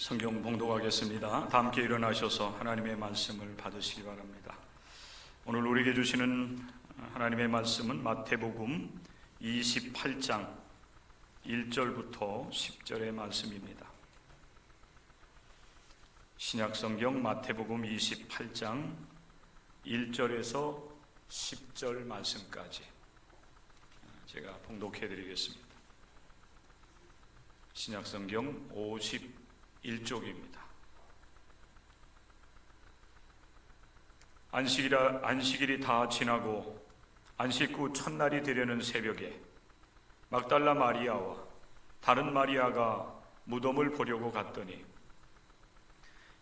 성경 봉독하겠습니다. 다 함께 일어나셔서 하나님의 말씀을 받으시기 바랍니다. 오늘 우리에게 주시는 하나님의 말씀은 마태복음 28장 1절부터 10절의 말씀입니다. 신약성경 마태복음 28장 1절에서 10절 말씀까지 제가 봉독해 드리겠습니다. 신약성경 51쪽입니다. 안식일이 다 지나고 안식 후 첫날이 되려는 새벽에 막달라 마리아와 다른 마리아가 무덤을 보려고 갔더니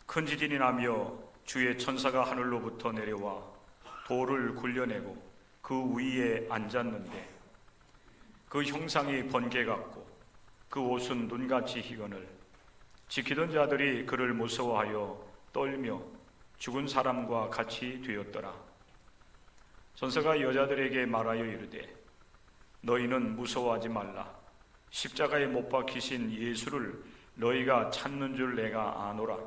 큰 지진이 나며 주의 천사가 하늘로부터 내려와 돌을 굴려내고 그 위에 앉았는데 그 형상이 번개 같고 그 옷은 눈같이 희거늘 지키던 자들이 그를 무서워하여 떨며 죽은 사람과 같이 되었더라. 천사가 여자들에게 말하여 이르되 너희는 무서워하지 말라. 십자가에 못 박히신 예수를 너희가 찾는 줄 내가 아노라.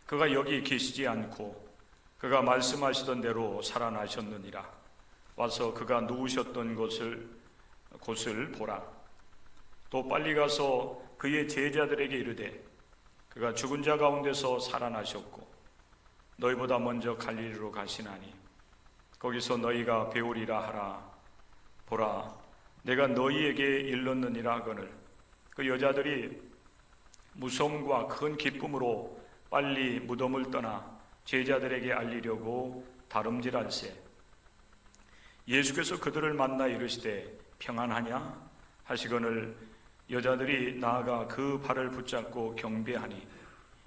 그가 여기 계시지 않고 그가 말씀하시던 대로 살아나셨느니라. 와서 그가 누우셨던 곳을 보라. 또 빨리 가서 그의 제자들에게 이르되 그가 죽은 자 가운데서 살아나셨고 너희보다 먼저 갈릴리로 가시나니 거기서 너희가 배우리라 하라. 보라, 내가 너희에게 일렀느니라 하거늘 그 여자들이 무서움과 큰 기쁨으로 빨리 무덤을 떠나 제자들에게 알리려고 다름질할세 예수께서 그들을 만나 이르시되 평안하냐 하시거늘 여자들이 나아가 그 발을 붙잡고 경배하니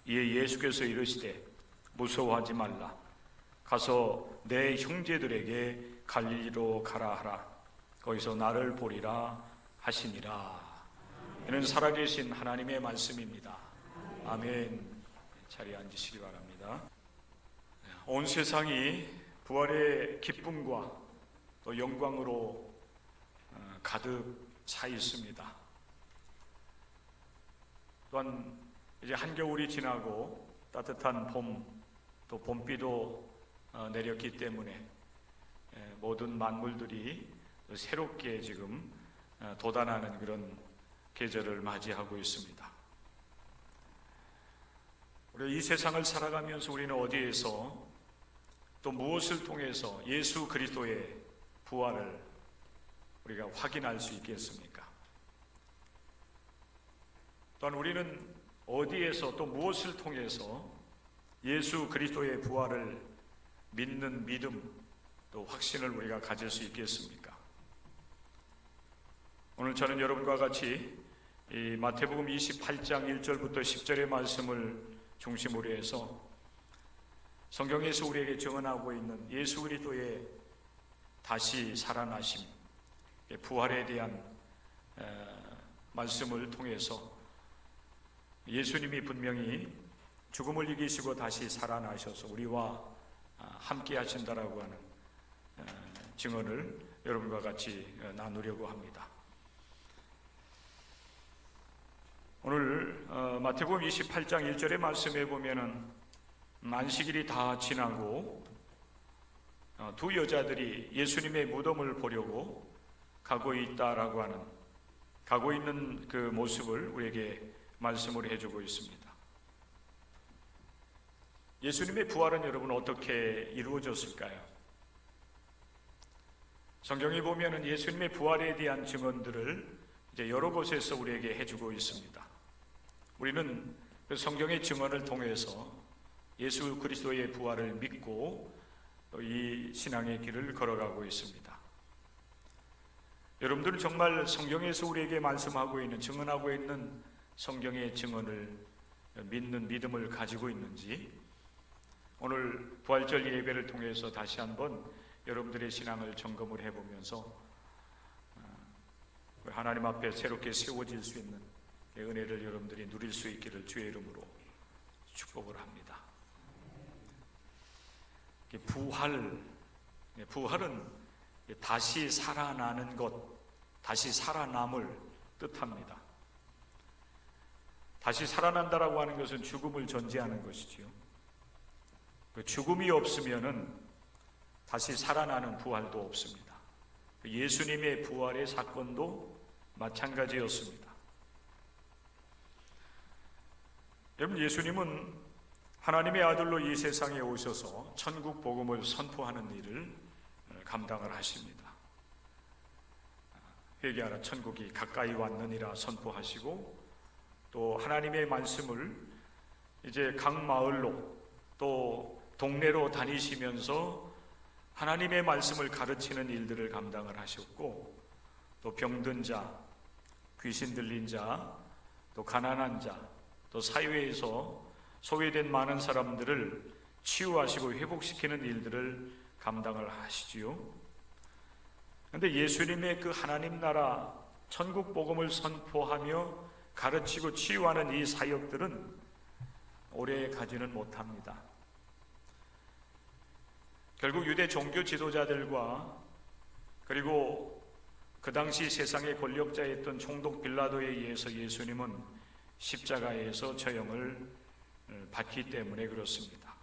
이에 예수께서 이르시되 무서워하지 말라. 가서 내 형제들에게 갈릴리로 가라 하라. 거기서 나를 보리라 하시니라. 이는 살아계신 하나님의 말씀입니다. 아멘. 자리에 앉으시기 바랍니다. 온 세상이 부활의 기쁨과 또 영광으로 가득 차 있습니다. 또한 이제 한겨울이 지나고 따뜻한 봄, 또 봄비도 내렸기 때문에 모든 만물들이 새롭게 지금 돋아나는 그런 계절을 맞이하고 있습니다. 우리 이 세상을 살아가면서 우리는 어디에서 또 무엇을 통해서 예수 그리스도의 부활을 우리가 확인할 수 있겠습니까? 또한 우리는 어디에서 또 무엇을 통해서 예수 그리스도의 부활을 믿는 믿음 또 확신을 우리가 가질 수 있겠습니까? 오늘 저는 여러분과 같이 이 마태복음 28장 1절부터 10절의 말씀을 중심으로 해서 성경에서 우리에게 증언하고 있는 예수 그리스도의 다시 살아나심, 부활에 대한 말씀을 통해서 예수님이 분명히 죽음을 이기시고 다시 살아나셔서 우리와 함께 하신다라고 하는 증언을 여러분과 같이 나누려고 합니다. 오늘 마태복음 28장 1절의 말씀에 보면은 안식일이 다 지나고 두 여자들이 예수님의 무덤을 보려고 가고 있는 그 모습을 우리에게 말씀을 해주고 있습니다. 예수님의 부활은 여러분 어떻게 이루어졌을까요? 성경에 보면은 예수님의 부활에 대한 증언들을 이제 여러 곳에서 우리에게 해주고 있습니다. 우리는 그 성경의 증언을 통해서 예수 그리스도의 부활을 믿고 또 이 신앙의 길을 걸어가고 있습니다. 여러분들은 정말 성경에서 우리에게 말씀하고 있는, 증언하고 있는 성경의 증언을 믿는 믿음을 가지고 있는지 오늘 부활절 예배를 통해서 다시 한번 여러분들의 신앙을 점검을 해보면서 하나님 앞에 새롭게 세워질 수 있는 은혜를 여러분들이 누릴 수 있기를 주의 이름으로 축복을 합니다. 부활은 다시 살아나는 것, 다시 살아남을 뜻합니다. 다시 살아난다라고 하는 것은 죽음을 전제하는 것이지요. 그 죽음이 없으면은 다시 살아나는 부활도 없습니다. 예수님의 부활의 사건도 마찬가지였습니다. 여러분, 예수님은 하나님의 아들로 이 세상에 오셔서 천국 복음을 선포하는 일을 감당을 하십니다. 회개하라, 천국이 가까이 왔느니라 선포하시고, 또 하나님의 말씀을 이제 각 마을로 또 동네로 다니시면서 하나님의 말씀을 가르치는 일들을 감당을 하셨고, 또 병든 자, 귀신 들린 자, 또 가난한 자, 또 사회에서 소외된 많은 사람들을 치유하시고 회복시키는 일들을 감당을 하시지요. 그런데 예수님의 그 하나님 나라 천국 복음을 선포하며 가르치고 치유하는 이 사역들은 오래 가지는 못합니다. 결국 유대 종교 지도자들과 그리고 그 당시 세상의 권력자였던 총독 빌라도에 의해서 예수님은 십자가에서 처형을 받기 때문에 그렇습니다.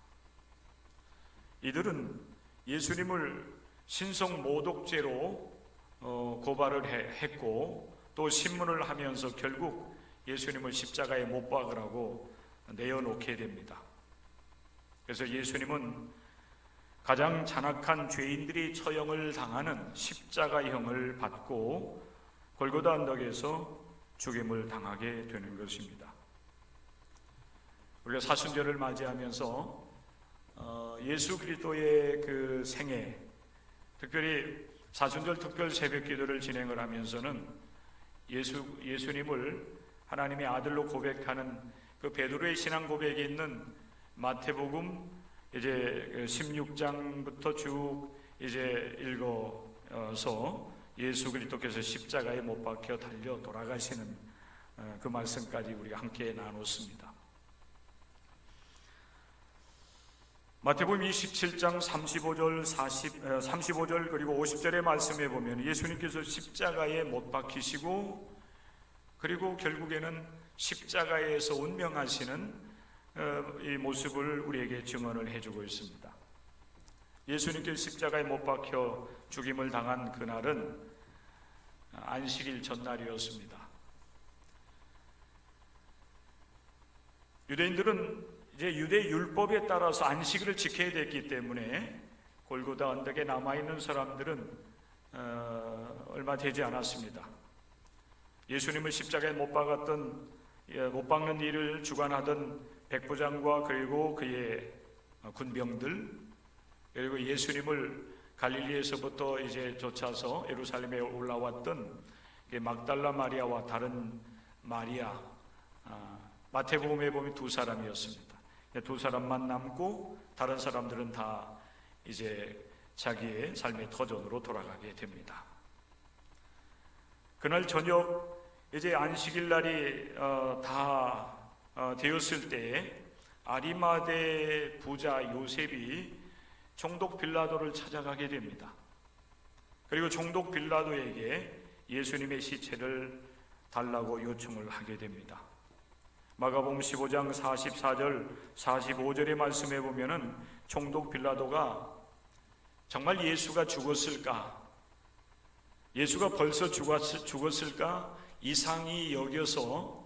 이들은 예수님을 신성 모독죄로 고발을 했고, 또 신문을 하면서 결국 예수님을 십자가에 못 박으라고 내어놓게 됩니다. 그래서 예수님은 가장 잔악한 죄인들이 처형을 당하는 십자가형을 받고 골고다 언덕에서 죽임을 당하게 되는 것입니다. 우리가 사순절을 맞이하면서 예수 그리스도의 그 생애, 특별히 사순절 특별 새벽기도를 진행을 하면서는 예수님을 하나님의 아들로 고백하는 그 베드로의 신앙 고백이 있는 마태복음 이제 16장부터 쭉 이제 읽어서 예수 그리스도께서 십자가에 못 박혀 달려 돌아가시는 그 말씀까지 우리가 함께 나눴습니다. 마태복음 27장 35절 그리고 50절의 말씀에 보면 예수님께서 십자가에 못 박히시고, 그리고 결국에는 십자가에서 운명하시는 이 모습을 우리에게 증언을 해주고 있습니다. 예수님께서 십자가에 못 박혀 죽임을 당한 그날은 안식일 전날이었습니다. 유대인들은 이제 유대 율법에 따라서 안식일을 지켜야 됐기 때문에 골고다 언덕에 남아있는 사람들은 얼마 되지 않았습니다. 예수님을 십자가에 못 박는 일을 주관하던 백부장과 그리고 그의 군병들, 그리고 예수님을 갈릴리에서부터 이제 쫓아서 예루살렘에 올라왔던 막달라 마리아와 다른 마리아, 마태복음에 보면 두 사람이었습니다. 두 사람만 남고 다른 사람들은 다 이제 자기의 삶의 터전으로 돌아가게 됩니다. 그날 저녁 이제 안식일 날이 다 되었을 때에 아리마대 부자 요셉이 총독 빌라도를 찾아가게 됩니다. 그리고 총독 빌라도에게 예수님의 시체를 달라고 요청을 하게 됩니다. 마가복음 15장 44절 45절의 말씀에 보면은 총독 빌라도가 정말 예수가 죽었을까, 예수가 벌써 죽었을까 이상히 여겨서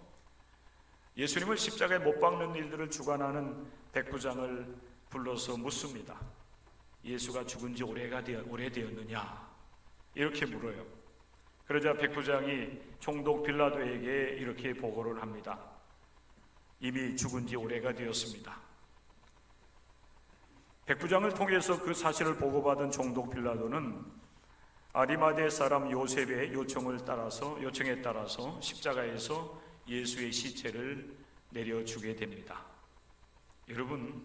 예수님을 십자가에 못 박는 일들을 주관하는 백부장을 불러서 묻습니다. 예수가 죽은 지 오래되었느냐? 이렇게 물어요. 그러자 백부장이 총독 빌라도에게 이렇게 보고를 합니다. 이미 죽은 지 오래가 되었습니다. 백부장을 통해서 그 사실을 보고받은 총독 빌라도는 아리마대 사람 요셉의 요청에 따라서 십자가에서 예수의 시체를 내려주게 됩니다. 여러분,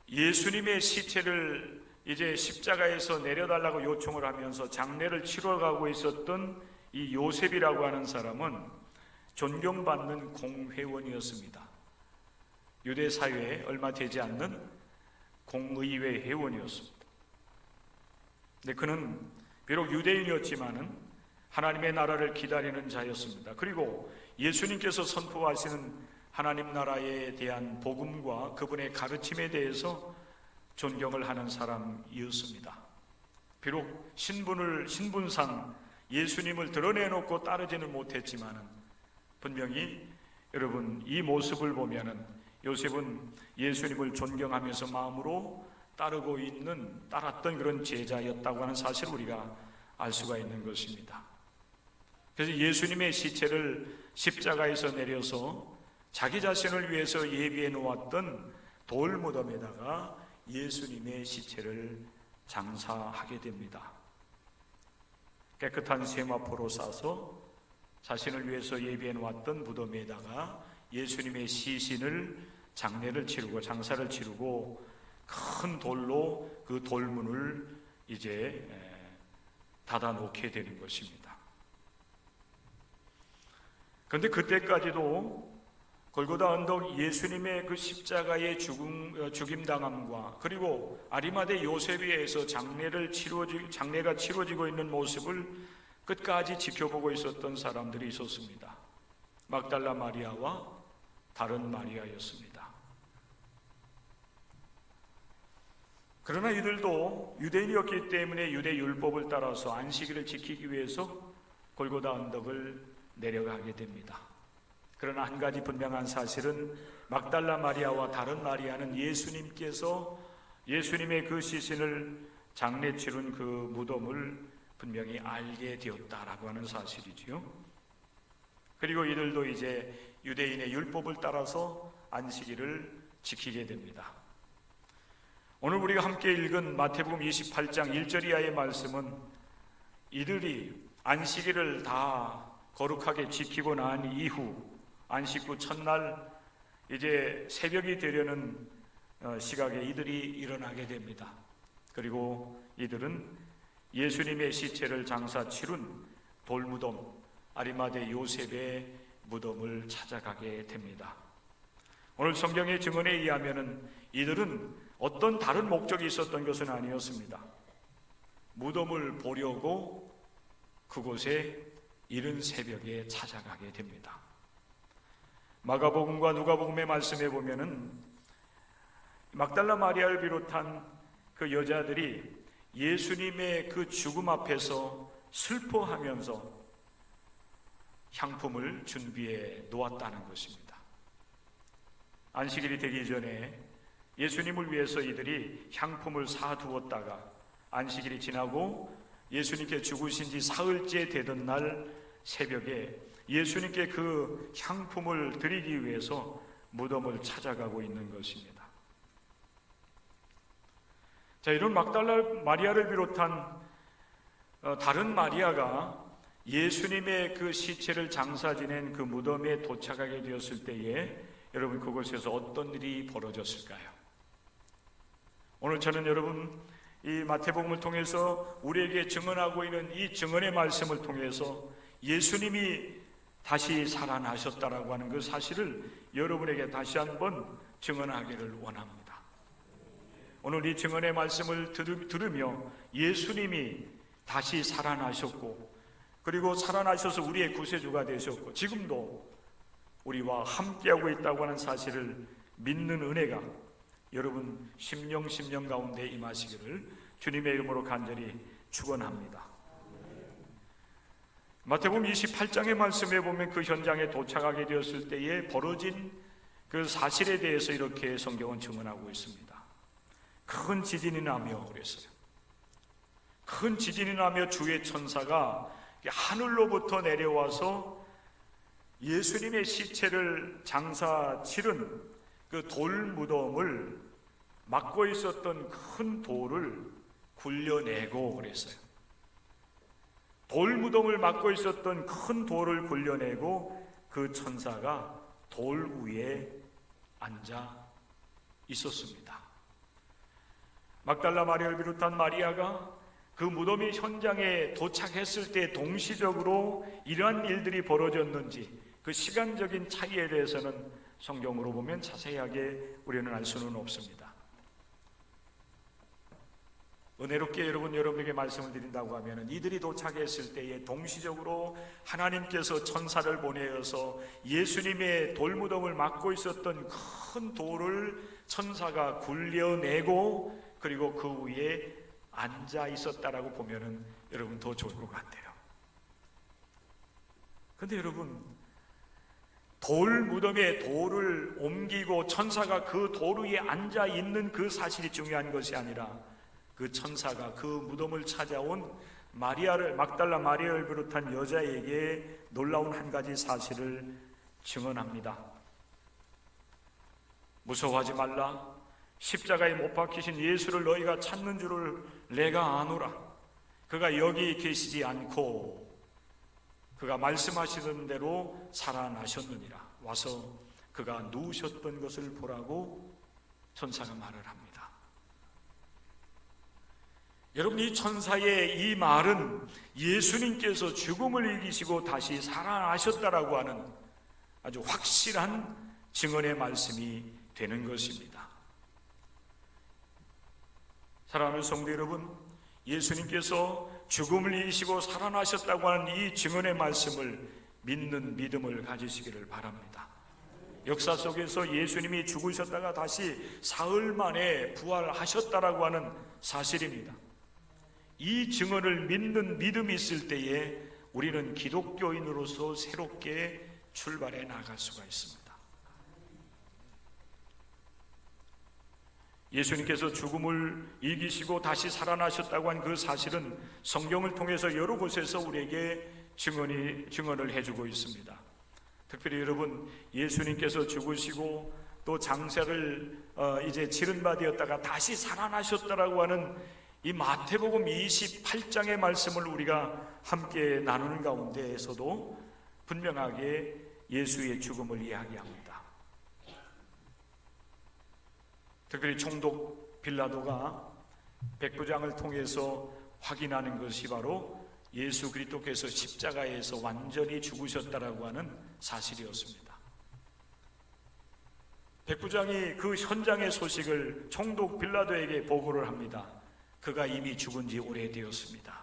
예수님의 시체를 이제 십자가에서 내려달라고 요청을 하면서 장례를 치러가고 있었던 이 요셉이라고 하는 사람은 존경받는 공회원이었습니다. 유대 사회에 얼마 되지 않는 공의회 회원이었습니다. 근데 그는 비록 유대인이었지만은 하나님의 나라를 기다리는 자였습니다. 그리고 예수님께서 선포하시는 하나님 나라에 대한 복음과 그분의 가르침에 대해서 존경을 하는 사람이었습니다. 비록 신분상 예수님을 드러내놓고 따르지는 못했지만 분명히 여러분 이 모습을 보면은 요셉은 예수님을 존경하면서 마음으로 따랐던 그런 제자였다고 하는 사실을 우리가 알 수가 있는 것입니다. 그래서 예수님의 시체를 십자가에서 내려서 자기 자신을 위해서 예비해 놓았던 돌 무덤에다가 예수님의 시체를 장사하게 됩니다. 깨끗한 세마포로 싸서 자신을 위해서 예비해 놓았던 무덤에다가 예수님의 시신을 장례를 치르고 장사를 치르고 큰 돌로 그 돌문을 이제 닫아 놓게 되는 것입니다. 그런데 그때까지도 골고다 언덕 예수님의 그 십자가의 죽임당함과 그리고 아리마대 요셉에 의해서 장례가 치러지고 있는 모습을 끝까지 지켜보고 있었던 사람들이 있었습니다. 막달라 마리아와 다른 마리아였습니다. 그러나 이들도 유대인이었기 때문에 유대 율법을 따라서 안식일을 지키기 위해서 골고다 언덕을 내려가게 됩니다. 그러나 한 가지 분명한 사실은 막달라 마리아와 다른 마리아는 예수님의 그 시신을 장례 치른 그 무덤을 분명히 알게 되었다라고 하는 사실이지요. 그리고 이들도 이제 유대인의 율법을 따라서 안식일을 지키게 됩니다. 오늘 우리가 함께 읽은 마태복음 28장 1절 이하의 말씀은 이들이 안식일을 다 거룩하게 지키고 난 이후 안식 후 첫날 이제 새벽이 되려는 시각에 이들이 일어나게 됩니다. 그리고 이들은 예수님의 시체를 장사 치른 돌무덤 아리마대 요셉의 무덤을 찾아가게 됩니다. 오늘 성경의 증언에 의하면 이들은 어떤 다른 목적이 있었던 것은 아니었습니다. 무덤을 보려고 그곳에 이른 새벽에 찾아가게 됩니다. 마가복음과 누가복음의 말씀에 보면은 막달라 마리아를 비롯한 그 여자들이 예수님의 그 죽음 앞에서 슬퍼하면서 향품을 준비해 놓았다는 것입니다. 안식일이 되기 전에 예수님을 위해서 이들이 향품을 사두었다가 안식일이 지나고 예수님께 죽으신 지 사흘째 되던 날 새벽에 예수님께 그 향품을 드리기 위해서 무덤을 찾아가고 있는 것입니다. 자, 이런 막달라 마리아를 비롯한 다른 마리아가 예수님의 그 시체를 장사 지낸 그 무덤에 도착하게 되었을 때에 여러분 그곳에서 어떤 일이 벌어졌을까요? 오늘 저는 여러분 이 마태복음을 통해서 우리에게 증언하고 있는 이 증언의 말씀을 통해서 예수님이 다시 살아나셨다라고 하는 그 사실을 여러분에게 다시 한번 증언하기를 원합니다. 오늘 이 증언의 말씀을 들으며 예수님이 다시 살아나셨고 그리고 살아나셔서 우리의 구세주가 되셨고 지금도 우리와 함께하고 있다고 하는 사실을 믿는 은혜가 여러분 심령 가운데 임하시기를 주님의 이름으로 간절히 축원합니다. 마태복음 28장의 말씀에 보면 그 현장에 도착하게 되었을 때에 벌어진 그 사실에 대해서 이렇게 성경은 증언하고 있습니다. 큰 지진이 나며 그랬어요. 큰 지진이 나며 주의 천사가 하늘로부터 내려와서 예수님의 시체를 장사 치른 그 돌 무덤을 막고 있었던 큰 돌을 굴려내고 그랬어요. 돌 무덤을 막고 있었던 큰 돌을 굴려내고 그 천사가 돌 위에 앉아 있었습니다. 막달라 마리아를 비롯한 마리아가 그 무덤의 현장에 도착했을 때 동시적으로 이러한 일들이 벌어졌는지 그 시간적인 차이에 대해서는 성경으로 보면 자세하게 우리는 알 수는 없습니다. 은혜롭게 여러분에게 말씀을 드린다고 하면 이들이 도착했을 때에 동시적으로 하나님께서 천사를 보내어서 예수님의 돌무덤을 막고 있었던 큰 돌을 천사가 굴려내고 그리고 그 위에 앉아 있었다라고 보면은 여러분 더 좋을 것 같아요. 근데 여러분, 돌무덤에 돌을 옮기고 천사가 그 돌 위에 앉아 있는 그 사실이 중요한 것이 아니라 그 천사가 그 무덤을 찾아온 막달라 마리아를 비롯한 여자에게 놀라운 한 가지 사실을 증언합니다. 무서워하지 말라. 십자가에 못 박히신 예수를 너희가 찾는 줄을 내가 아노라. 그가 여기 계시지 않고 그가 말씀하시던 대로 살아나셨느니라. 와서 그가 누우셨던 것을 보라고 천사가 말을 합니다. 여러분, 이 천사의 이 말은 예수님께서 죽음을 이기시고 다시 살아나셨다라고 하는 아주 확실한 증언의 말씀이 되는 것입니다. 사랑하는 성도 여러분, 예수님께서 죽음을 이기시고 살아나셨다고 하는 이 증언의 말씀을 믿는 믿음을 가지시기를 바랍니다. 역사 속에서 예수님이 죽으셨다가 다시 사흘 만에 부활하셨다라고 하는 사실입니다. 이 증언을 믿는 믿음이 있을 때에 우리는 기독교인으로서 새롭게 출발해 나갈 수가 있습니다. 예수님께서 죽음을 이기시고 다시 살아나셨다고 한 그 사실은 성경을 통해서 여러 곳에서 우리에게 증언을 해주고 있습니다. 특별히 여러분, 예수님께서 죽으시고 또 장사를 이제 치른 바 되었다가 다시 살아나셨다라고 하는 이 마태복음 28장의 말씀을 우리가 함께 나누는 가운데에서도 분명하게 예수의 죽음을 이야기합니다. 특별히 총독 빌라도가 백부장을 통해서 확인하는 것이 바로 예수 그리스도께서 십자가에서 완전히 죽으셨다라고 하는 사실이었습니다. 백부장이 그 현장의 소식을 총독 빌라도에게 보고를 합니다. 그가 이미 죽은 지 오래되었습니다.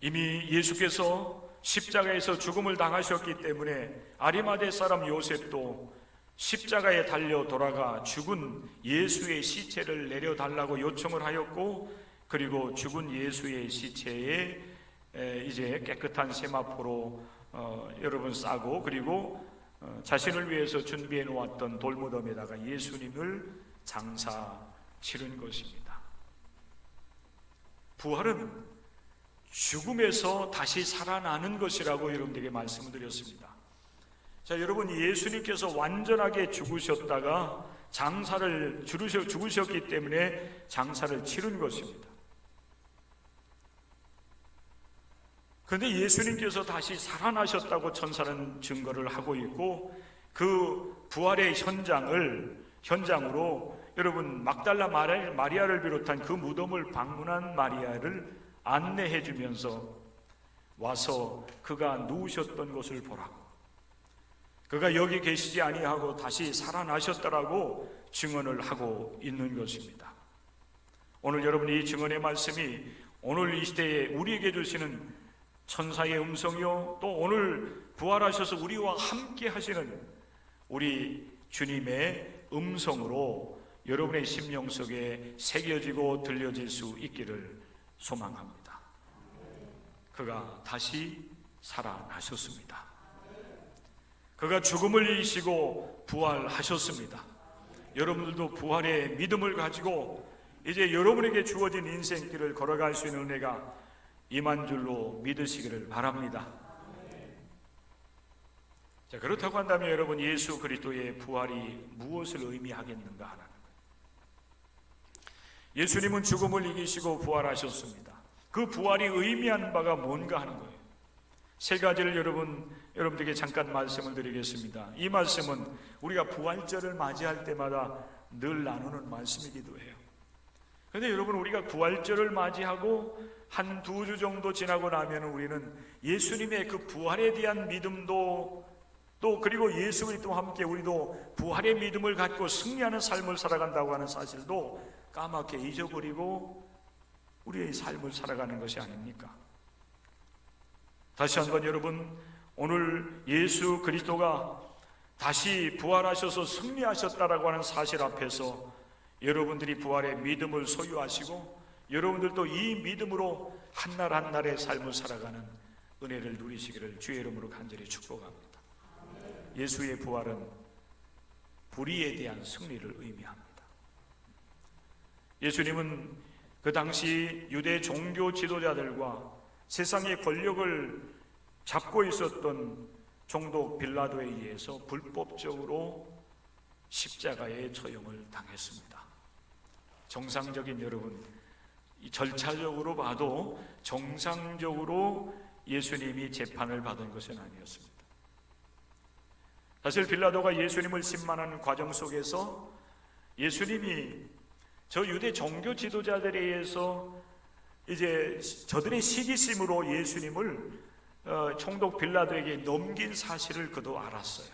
이미 예수께서 십자가에서 죽음을 당하셨기 때문에 아리마대 사람 요셉도 십자가에 달려 돌아가 죽은 예수의 시체를 내려달라고 요청을 하였고, 그리고 죽은 예수의 시체에 이제 깨끗한 세마포로 여러분 싸고, 그리고 자신을 위해서 준비해 놓았던 돌무덤에다가 예수님을 장사 치른 것입니다. 부활은 죽음에서 다시 살아나는 것이라고 여러분들에게 말씀을 드렸습니다. 자, 여러분, 예수님께서 완전하게 죽으셨다가 장사를 죽으셨기 때문에 장사를 치른 것입니다. 그런데 예수님께서 다시 살아나셨다고 천사는 증거를 하고 있고, 그 부활의 현장으로 여러분, 막달라 마리아를 비롯한 그 무덤을 방문한 마리아를 안내해 주면서 와서 그가 누우셨던 곳을 보라고, 그가 여기 계시지 아니하고 다시 살아나셨다라고 증언을 하고 있는 것입니다. 오늘 여러분이 이 증언의 말씀이 오늘 이 시대에 우리에게 주시는 천사의 음성이요, 또 오늘 부활하셔서 우리와 함께 하시는 우리 주님의 음성으로 여러분의 심령 속에 새겨지고 들려질 수 있기를 소망합니다. 그가 다시 살아나셨습니다. 그가 죽음을 이기시고 부활하셨습니다. 여러분들도 부활의 믿음을 가지고 이제 여러분에게 주어진 인생길을 걸어갈 수 있는 은혜가 임한 줄로 믿으시기를 바랍니다. 자, 그렇다고 한다면 여러분, 예수 그리스도의 부활이 무엇을 의미하겠는가 하는 거예요. 예수님은 죽음을 이기시고 부활하셨습니다. 그 부활이 의미하는 바가 뭔가 하는 거예요. 세 가지를 여러분들에게 잠깐 말씀을 드리겠습니다. 이 말씀은 우리가 부활절을 맞이할 때마다 늘 나누는 말씀이기도 해요. 그런데 여러분, 우리가 부활절을 맞이하고 한 두 주 정도 지나고 나면 우리는 예수님의 그 부활에 대한 믿음도, 또 그리고 예수 그리스도와 함께 우리도 부활의 믿음을 갖고 승리하는 삶을 살아간다고 하는 사실도 까맣게 잊어버리고 우리의 삶을 살아가는 것이 아닙니까? 다시 한번 여러분, 오늘 예수 그리스도가 다시 부활하셔서 승리하셨다라고 하는 사실 앞에서 여러분들이 부활의 믿음을 소유하시고 여러분들도 이 믿음으로 한날 한날의 삶을 살아가는 은혜를 누리시기를 주의 이름으로 간절히 축복합니다. 예수의 부활은 불의에 대한 승리를 의미합니다. 예수님은 그 당시 유대 종교 지도자들과 세상의 권력을 잡고 있었던 총독 빌라도에 의해서 불법적으로 십자가의 처형을 당했습니다. 정상적인 여러분, 절차적으로 봐도 정상적으로 예수님이 재판을 받은 것은 아니었습니다. 사실 빌라도가 예수님을 심판하는 과정 속에서 예수님이 저 유대 종교 지도자들에 의해서 이제 저들의 시기심으로 예수님을 총독 빌라도에게 넘긴 사실을 그도 알았어요.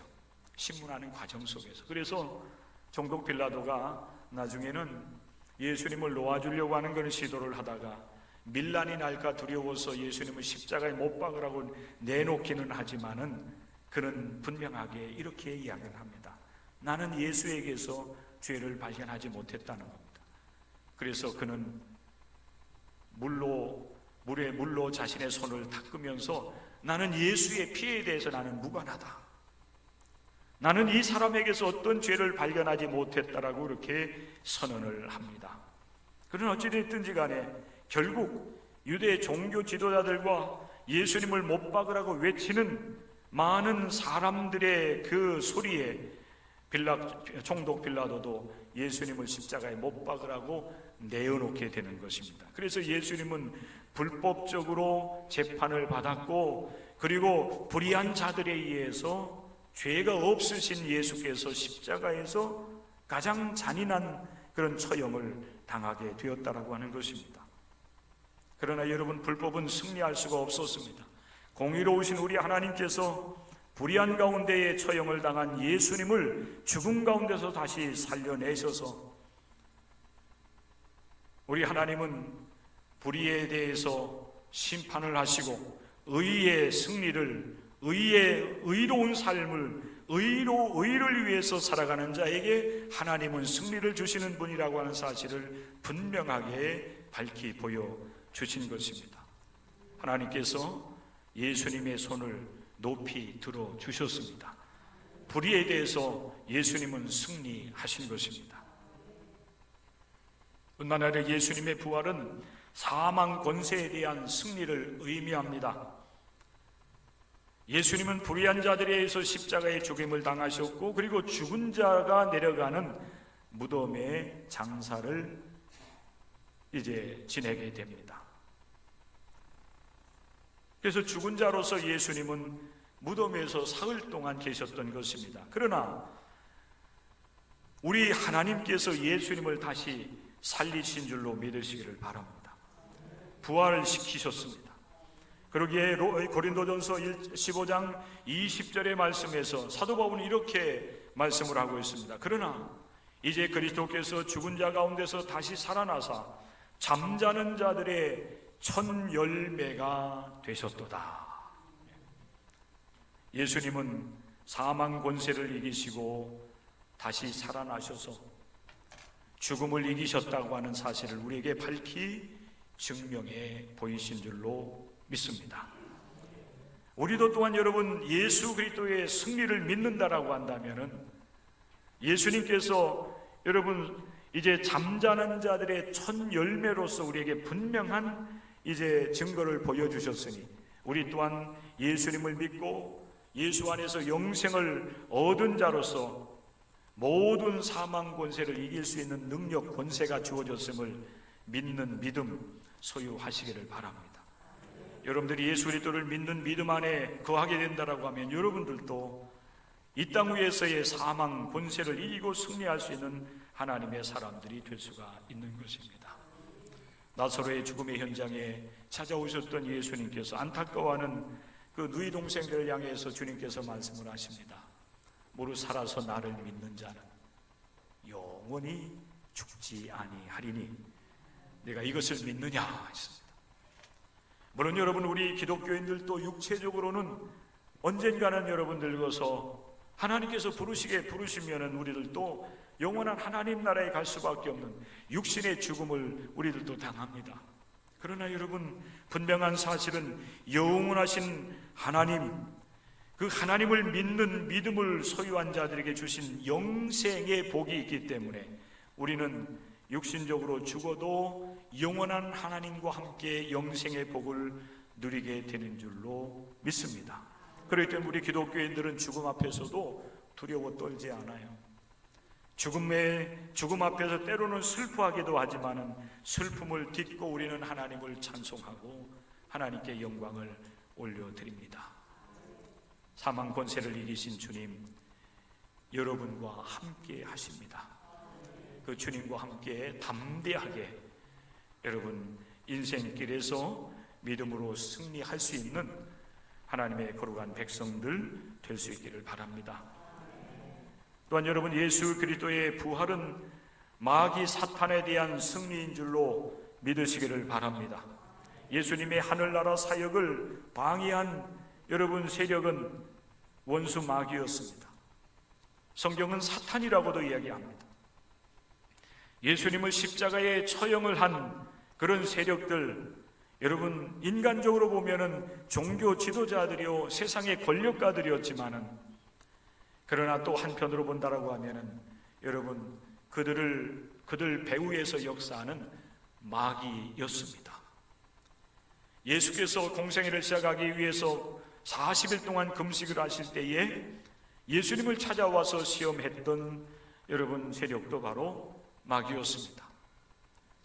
신문하는 과정 속에서. 그래서 총독 빌라도가 나중에는 예수님을 놓아주려고 하는 그런 시도를 하다가 밀란이 날까 두려워서 예수님을 십자가에 못 박으라고 내놓기는 하지만은 그는 분명하게 이렇게 이야기를 합니다. 나는 예수에게서 죄를 발견하지 못했다는 겁니다. 그래서 그는 물에 물로 자신의 손을 닦으면서 나는 예수의 피에 대해서 나는 무관하다. 나는 이 사람에게서 어떤 죄를 발견하지 못했다라고 이렇게 선언을 합니다. 그러나 어찌됐든지 간에 결국 유대 종교 지도자들과 예수님을 못 박으라고 외치는 많은 사람들의 그 소리에 총독 빌라도도 예수님을 십자가에 못 박으라고 내어놓게 되는 것입니다. 그래서 예수님은 불법적으로 재판을 받았고, 그리고 불의한 자들에 의해서 죄가 없으신 예수께서 십자가에서 가장 잔인한 그런 처형을 당하게 되었다라고 하는 것입니다. 그러나 여러분, 불법은 승리할 수가 없었습니다. 공의로우신 우리 하나님께서 불의한 가운데에 처형을 당한 예수님을 죽음 가운데서 다시 살려내셔서 우리 하나님은 불의에 대해서 심판을 하시고 의의 승리를, 의로운 삶을, 의를 위해서 살아가는 자에게 하나님은 승리를 주시는 분이라고 하는 사실을 분명하게 밝히 보여주신 것입니다. 하나님께서 예수님의 손을 높이 들어주셨습니다. 불의에 대해서 예수님은 승리하신 것입니다. 뿐만 아니라 예수님의 부활은 사망 권세에 대한 승리를 의미합니다. 예수님은 불의한 자들에 의해서 십자가의 죽임을 당하셨고, 그리고 죽은 자가 내려가는 무덤의 장사를 이제 지내게 됩니다. 그래서 죽은 자로서 예수님은 무덤에서 사흘 동안 계셨던 것입니다. 그러나 우리 하나님께서 예수님을 다시 살리신 줄로 믿으시기를 바랍니다. 부활을 시키셨습니다. 그러기에 고린도전서 15장 20절의 말씀에서 사도 바울은 이렇게 말씀을 하고 있습니다. 그러나 이제 그리스도께서 죽은 자 가운데서 다시 살아나사 잠자는 자들의 첫 열매가 되셨도다. 예수님은 사망 권세를 이기시고 다시 살아나셔서 죽음을 이기셨다고 하는 사실을 우리에게 밝히 증명해 보이신 줄로 믿습니다. 우리도 또한 여러분, 예수 그리스도의 승리를 믿는다라고 한다면은 예수님께서 여러분 이제 잠자는 자들의 첫 열매로서 우리에게 분명한 이제 증거를 보여주셨으니 우리 또한 예수님을 믿고 예수 안에서 영생을 얻은 자로서 모든 사망 권세를 이길 수 있는 능력, 권세가 주어졌음을 믿는 믿음 소유하시기를 바랍니다. 여러분들이 예수 그리스도를 믿는 믿음 안에 거하게 된다라고 하면 여러분들도 이 땅 위에서의 사망 권세를 이기고 승리할 수 있는 하나님의 사람들이 될 수가 있는 것입니다. 나사로의 죽음의 현장에 찾아오셨던 예수님께서 안타까워하는 그 누이 동생들을 향해서 주님께서 말씀을 하십니다. 무릇 살아서 나를 믿는 자는 영원히 죽지 아니하리니 내가 이것을 믿느냐 했습니다. 물론 여러분, 우리 기독교인들도 육체적으로는 언젠가는 여러분 늙어서 하나님께서 부르시면은 우리들도 영원한 하나님 나라에 갈 수밖에 없는 육신의 죽음을 우리들도 당합니다. 그러나 여러분, 분명한 사실은 영원하신 하나님, 그 하나님을 믿는 믿음을 소유한 자들에게 주신 영생의 복이 있기 때문에 우리는 육신적으로 죽어도 영원한 하나님과 함께 영생의 복을 누리게 되는 줄로 믿습니다. 그렇기 때문에 우리 기독교인들은 죽음 앞에서도 두려워 떨지 않아요. 죽음 앞에서 때로는 슬퍼하기도 하지만은 슬픔을 딛고 우리는 하나님을 찬송하고 하나님께 영광을 올려드립니다. 사망 권세를 이기신 주님, 여러분과 함께 하십니다. 그 주님과 함께 담대하게 여러분 인생길에서 믿음으로 승리할 수 있는 하나님의 거룩한 백성들 될 수 있기를 바랍니다. 또한 여러분, 예수 그리스도의 부활은 마귀 사탄에 대한 승리인 줄로 믿으시기를 바랍니다. 예수님의 하늘나라 사역을 방해한 여러분 세력은 원수 마귀였습니다. 성경은 사탄이라고도 이야기합니다. 예수님을 십자가에 처형을 한 그런 세력들, 여러분 인간적으로 보면은 종교 지도자들이요 세상의 권력가들이었지만은, 그러나 또 한편으로 본다라고 하면은 여러분 그들 배후에서 역사하는 마귀였습니다. 예수께서 공생애를 시작하기 위해서 40일 동안 금식을 하실 때에 예수님을 찾아와서 시험했던 여러분 세력도 바로 마귀였습니다.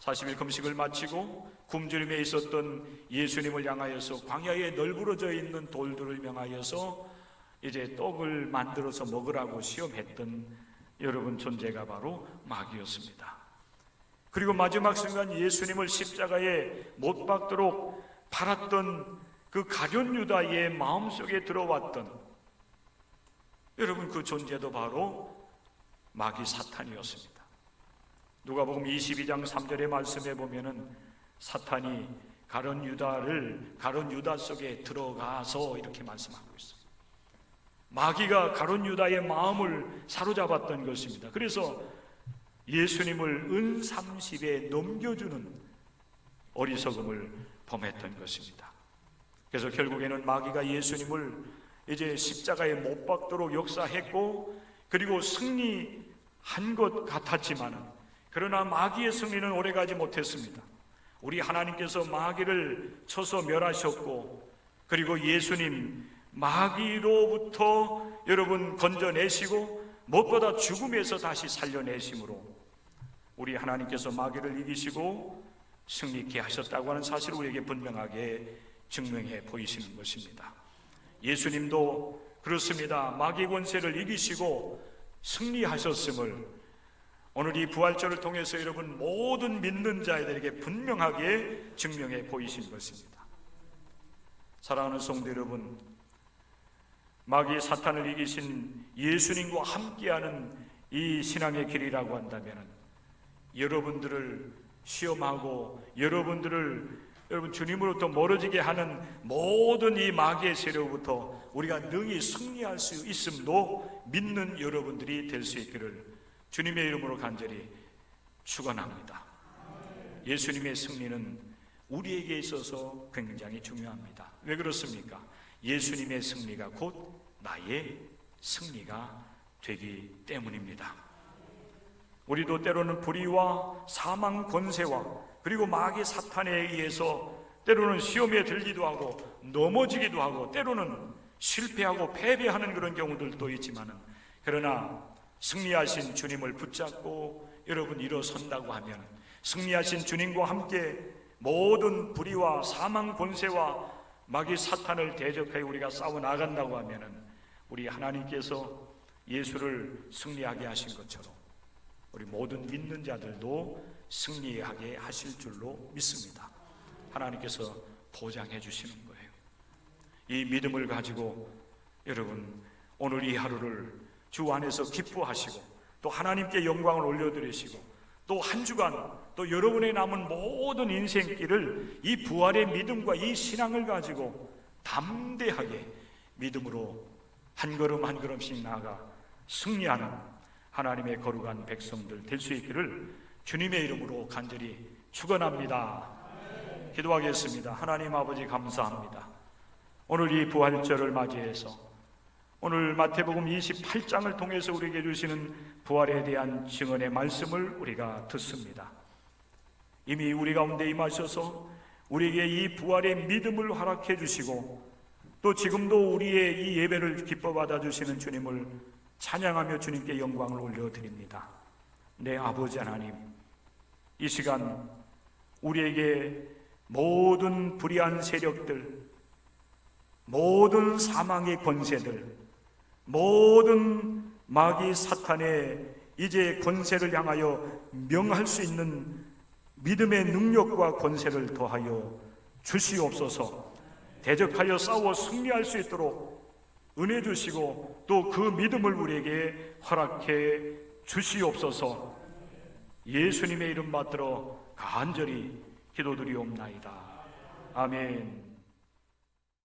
40일 금식을 마치고 굶주림에 있었던 예수님을 향하여서 광야에 널브러져 있는 돌들을 명하여서 이제 떡을 만들어서 먹으라고 시험했던 여러분 존재가 바로 마귀였습니다. 그리고 마지막 순간 예수님을 십자가에 못 박도록 팔았던 그 가룟 유다의 마음속에 들어왔던 여러분 그 존재도 바로 마귀 사탄이었습니다. 누가복음 22장 3절의 말씀에 보면은 사탄이 가룟 유다 속에 들어가서 이렇게 말씀하고 있습니다. 마귀가 가룟 유다의 마음을 사로잡았던 것입니다. 그래서 예수님을 은30에 넘겨주는 어리석음을 범했던 것입니다. 그래서 결국에는 마귀가 예수님을 이제 십자가에 못 박도록 역사했고, 그리고 승리한 것 같았지만, 그러나 마귀의 승리는 오래가지 못했습니다. 우리 하나님께서 마귀를 쳐서 멸하셨고, 그리고 예수님 마귀로부터 여러분 건져내시고 무엇보다 죽음에서 다시 살려내심으로 우리 하나님께서 마귀를 이기시고 승리케 하셨다고 하는 사실을 우리에게 분명하게 증명해 보이시는 것입니다. 예수님도 그렇습니다. 마귀 권세를 이기시고 승리하셨음을 오늘 이 부활절을 통해서 여러분 모든 믿는 자들에게 분명하게 증명해 보이신 것입니다. 사랑하는 성도 여러분, 마귀 사탄을 이기신 예수님과 함께하는 이 신앙의 길이라고 한다면 여러분들을 시험하고 여러분 주님으로부터 멀어지게 하는 모든 이 마귀의 세력부터 우리가 능히 승리할 수 있음도 믿는 여러분들이 될 수 있기를 주님의 이름으로 간절히 축원합니다. 예수님의 승리는 우리에게 있어서 굉장히 중요합니다. 왜 그렇습니까? 예수님의 승리가 곧 나의 승리가 되기 때문입니다. 우리도 때로는 불의와 사망 권세와 그리고 마귀 사탄에 의해서 때로는 시험에 들기도 하고 넘어지기도 하고 때로는 실패하고 패배하는 그런 경우들도 있지만은, 그러나 승리하신 주님을 붙잡고 여러분 일어선다고 하면 승리하신 주님과 함께 모든 불의와 사망 권세와 마귀 사탄을 대적하여 우리가 싸워 나간다고 하면은 우리 하나님께서 예수를 승리하게 하신 것처럼 우리 모든 믿는 자들도 승리하게 하실 줄로 믿습니다. 하나님께서 보장해 주시는 거예요. 이 믿음을 가지고 여러분 오늘 이 하루를 주 안에서 기뻐하시고 또 하나님께 영광을 올려드리시고 또 한 주간, 또 여러분의 남은 모든 인생길을 이 부활의 믿음과 이 신앙을 가지고 담대하게 믿음으로 한 걸음 한 걸음씩 나아가 승리하는 하나님의 거룩한 백성들 될 수 있기를 주님의 이름으로 간절히 축원합니다. 기도하겠습니다. 하나님 아버지 감사합니다. 오늘 이 부활절을 맞이해서 오늘 마태복음 28장을 통해서 우리에게 주시는 부활에 대한 증언의 말씀을 우리가 듣습니다. 이미 우리 가운데 임하셔서 우리에게 이 부활의 믿음을 허락해 주시고 또 지금도 우리의 이 예배를 기뻐 받아주시는 주님을 찬양하며 주님께 영광을 올려드립니다. 내 아버지 하나님, 이 시간 우리에게 모든 불의한 세력들, 모든 사망의 권세들, 모든 마귀 사탄의 이제 권세를 향하여 명할 수 있는 믿음의 능력과 권세를 더하여 주시옵소서. 대적하여 싸워 승리할 수 있도록 은혜 주시고 또 그 믿음을 우리에게 허락해 주시옵소서. 예수님의 이름 받들어 간절히 기도드리옵나이다. 아멘.